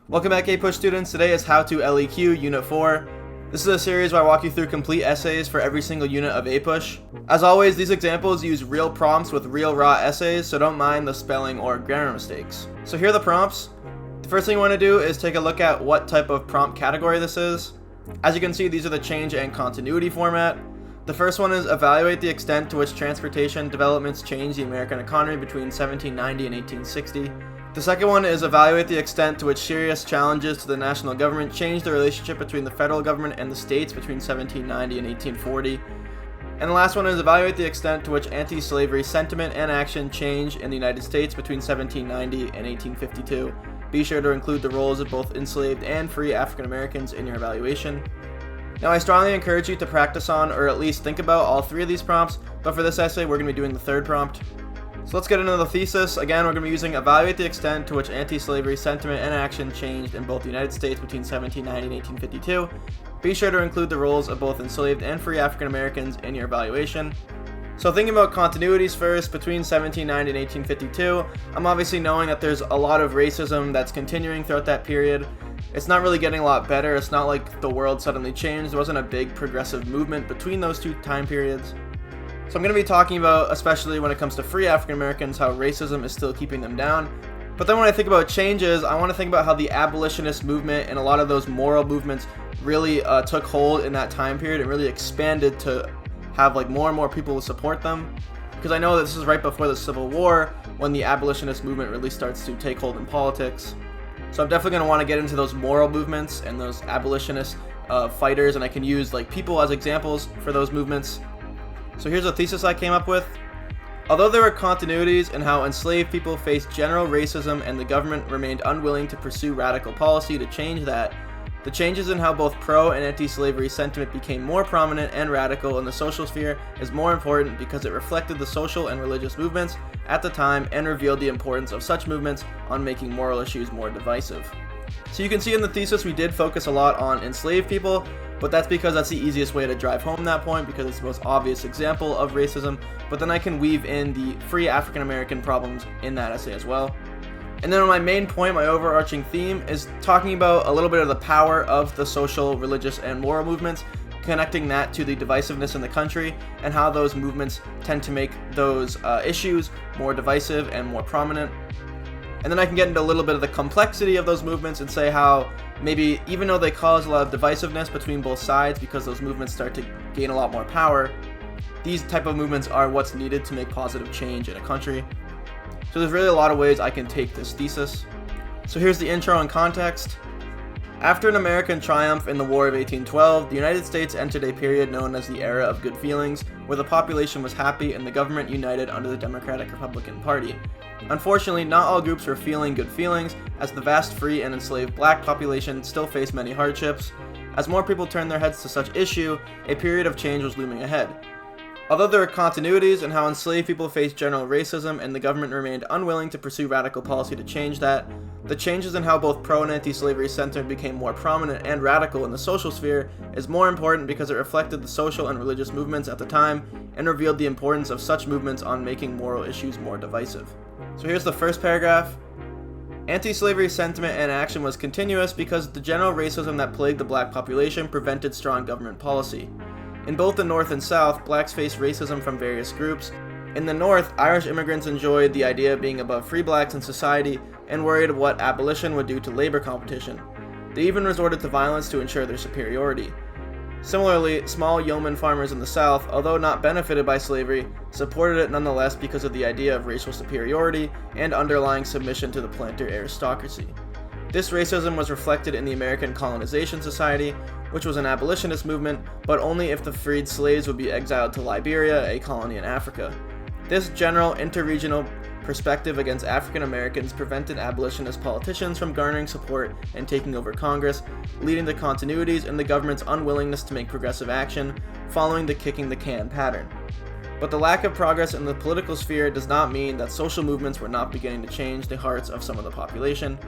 Welcome back, APUSH students. Today is How to LEQ Unit 4. This is a series where I walk you through complete essays for every single unit of APUSH. As always, these examples use real prompts with real raw essays, so don't mind the spelling or grammar mistakes. So here are the prompts. The first thing you want to do is take a look at what type of prompt category this is. As you can see, these are the change and continuity format. The first one is evaluate the extent to which transportation developments changed the American economy between 1790 and 1860. The second one is evaluate the extent to which serious challenges to the national government changed the relationship between the federal government and the states between 1790 and 1840. And the last one is evaluate the extent to which anti-slavery sentiment and action changed in the United States between 1790 and 1852. Be sure to include the roles of both enslaved and free African Americans in your evaluation. Now, I strongly encourage you to practice on, or at least think about, all three of these prompts, but for this essay we're going to be doing the third prompt. So let's get into the thesis. Again, we're going to be using evaluate the extent to which anti-slavery sentiment and action changed in both the United States between 1790 and 1852. Be sure to include the roles of both enslaved and free African Americans in your evaluation. So thinking about continuities first, between 1790 and 1852, I'm obviously knowing that there's a lot of racism that's continuing throughout that period. It's not really getting a lot better. It's not like the world suddenly changed. There wasn't a big progressive movement between those two time periods. So I'm going to be talking about, especially when it comes to free African Americans, how racism is still keeping them down. But then when I think about changes, I want to think about how the abolitionist movement and a lot of those moral movements really took hold in that time period and really expanded to have like more and more people to support them. Because I know that this is right before the Civil War when the abolitionist movement really starts to take hold in politics. So I'm definitely going to want to get into those moral movements and those abolitionist fighters, and I can use like people as examples for those movements. So here's a thesis I came up with. Although there were continuities in how enslaved people faced general racism and the government remained unwilling to pursue radical policy to change that, the changes in how both pro and anti-slavery sentiment became more prominent and radical in the social sphere is more important because it reflected the social and religious movements at the time and revealed the importance of such movements on making moral issues more divisive. So you can see in the thesis we did focus a lot on enslaved people, but that's because that's the easiest way to drive home that point because it's the most obvious example of racism, but then I can weave in the free African American problems in that essay as well. And then on my main point, my overarching theme is talking about a little bit of the power of the social, religious, and moral movements, connecting that to the divisiveness in the country and how those movements tend to make those issues more divisive and more prominent. And then I can get into a little bit of the complexity of those movements and say how maybe even though they cause a lot of divisiveness between both sides because those movements start to gain a lot more power, these type of movements are what's needed to make positive change in a country. So there's really a lot of ways I can take this thesis. So here's the intro and context. After an American triumph in the War of 1812, the United States entered a period known as the Era of Good Feelings, where the population was happy and the government united under the Democratic Republican Party. Unfortunately, not all groups were feeling good feelings, as the vast free and enslaved black population still faced many hardships. As more people turned their heads to such issue, a period of change was looming ahead. Although there are continuities in how enslaved people faced general racism and the government remained unwilling to pursue radical policy to change that, the changes in how both pro and anti-slavery sentiment became more prominent and radical in the social sphere is more important because it reflected the social and religious movements at the time and revealed the importance of such movements on making moral issues more divisive. So here's the first paragraph. Anti-slavery sentiment and action was continuous because the general racism that plagued the black population prevented strong government policy. In both the North and South, blacks faced racism from various groups. In the North, Irish immigrants enjoyed the idea of being above free blacks in society and worried of what abolition would do to labor competition. They even resorted to violence to ensure their superiority. Similarly, small yeoman farmers in the South, although not benefited by slavery, supported it nonetheless because of the idea of racial superiority and underlying submission to the planter aristocracy. This racism was reflected in the American Colonization Society, which was an abolitionist movement, but only if the freed slaves would be exiled to Liberia, a colony in Africa. This general interregional perspective against African Americans prevented abolitionist politicians from garnering support and taking over Congress, leading to continuities in the government's unwillingness to make progressive action, following the kicking the can pattern. But the lack of progress in the political sphere does not mean that social movements were not beginning to change the hearts of some of the population.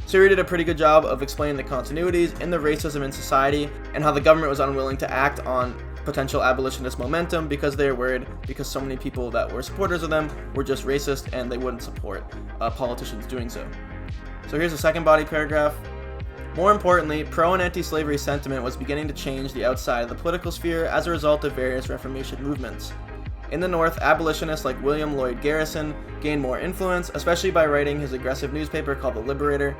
Suri did a pretty good job of explaining the continuities in the racism in society and how the government was unwilling to act on potential abolitionist momentum because they were worried because so many people that were supporters of them were just racist and they wouldn't support politicians doing so. So here's the second body paragraph. More importantly, pro and anti-slavery sentiment was beginning to change the outside of the political sphere as a result of various Reformation movements. In the North, abolitionists like William Lloyd Garrison gained more influence, especially by writing his aggressive newspaper called The Liberator.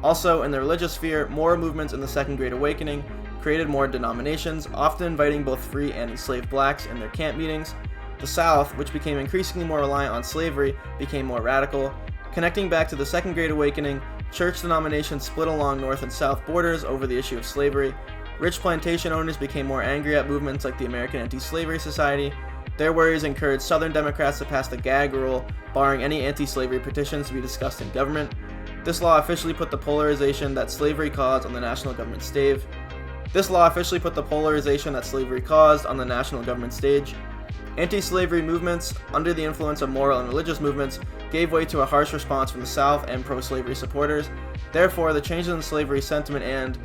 Also, in the religious sphere, more movements in the Second Great Awakening created more denominations, often inviting both free and enslaved blacks in their camp meetings. The South, which became increasingly more reliant on slavery, became more radical. Connecting back to the Second Great Awakening, church denominations split along North and South borders over the issue of slavery. Rich plantation owners became more angry at movements like the American Anti-Slavery Society. Their worries encouraged Southern Democrats to pass the gag rule, barring any anti-slavery petitions to be discussed in government. This law officially put the polarization that slavery caused on the national government stage. Anti-slavery movements, under the influence of moral and religious movements, gave way to a harsh response from the South and pro-slavery supporters. Therefore, the changes in slavery sentiment and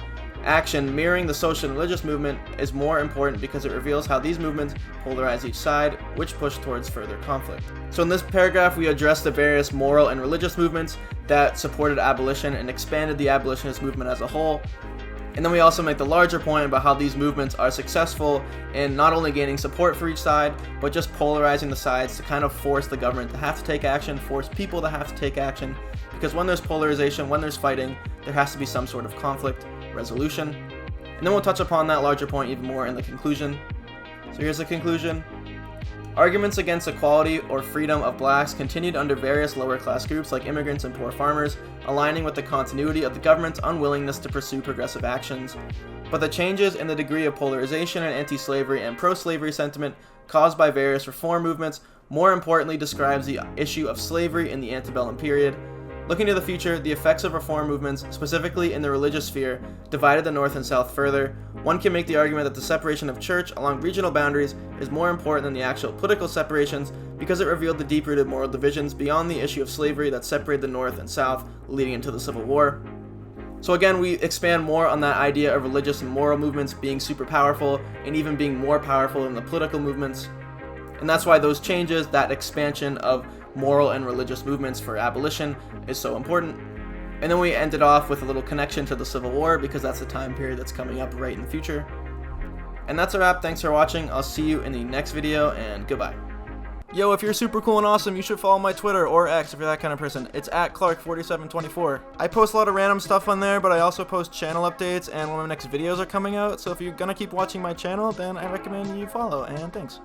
action mirroring the social and religious movement is more important because it reveals how these movements polarize each side, which push towards further conflict. So in this paragraph, we address the various moral and religious movements that supported abolition and expanded the abolitionist movement as a whole. And then we also make the larger point about how these movements are successful in not only gaining support for each side, but just polarizing the sides to kind of force the government to have to take action, force people to have to take action. Because when there's polarization, when there's fighting, there has to be some sort of conflict resolution. And then we'll touch upon that larger point even more in the conclusion. So here's the conclusion. Arguments against equality or freedom of blacks continued under various lower class groups like immigrants and poor farmers, aligning with the continuity of the government's unwillingness to pursue progressive actions. But the changes in the degree of polarization and anti-slavery and pro-slavery sentiment caused by various reform movements more importantly describes the issue of slavery in the antebellum period. Looking to the future, the effects of reform movements, specifically in the religious sphere, divided the North and South further. One can make the argument that the separation of church along regional boundaries is more important than the actual political separations because it revealed the deep-rooted moral divisions beyond the issue of slavery that separated the North and South, leading into the Civil War. So again, we expand more on that idea of religious and moral movements being super powerful and even being more powerful than the political movements. And that's why those changes, that expansion of moral and religious movements for abolition is so important. And then we ended off with a little connection to the Civil War because that's the time period that's coming up right in the future. And that's a wrap. Thanks for watching. I'll see you in the next video, and goodbye. Yo, if you're super cool and awesome, you should follow my Twitter or X if you're that kind of person. It's at Clark4724. I post a lot of random stuff on there, but I also post channel updates and when my next videos are coming out. So if you're gonna keep watching my channel, then I recommend you follow, and thanks.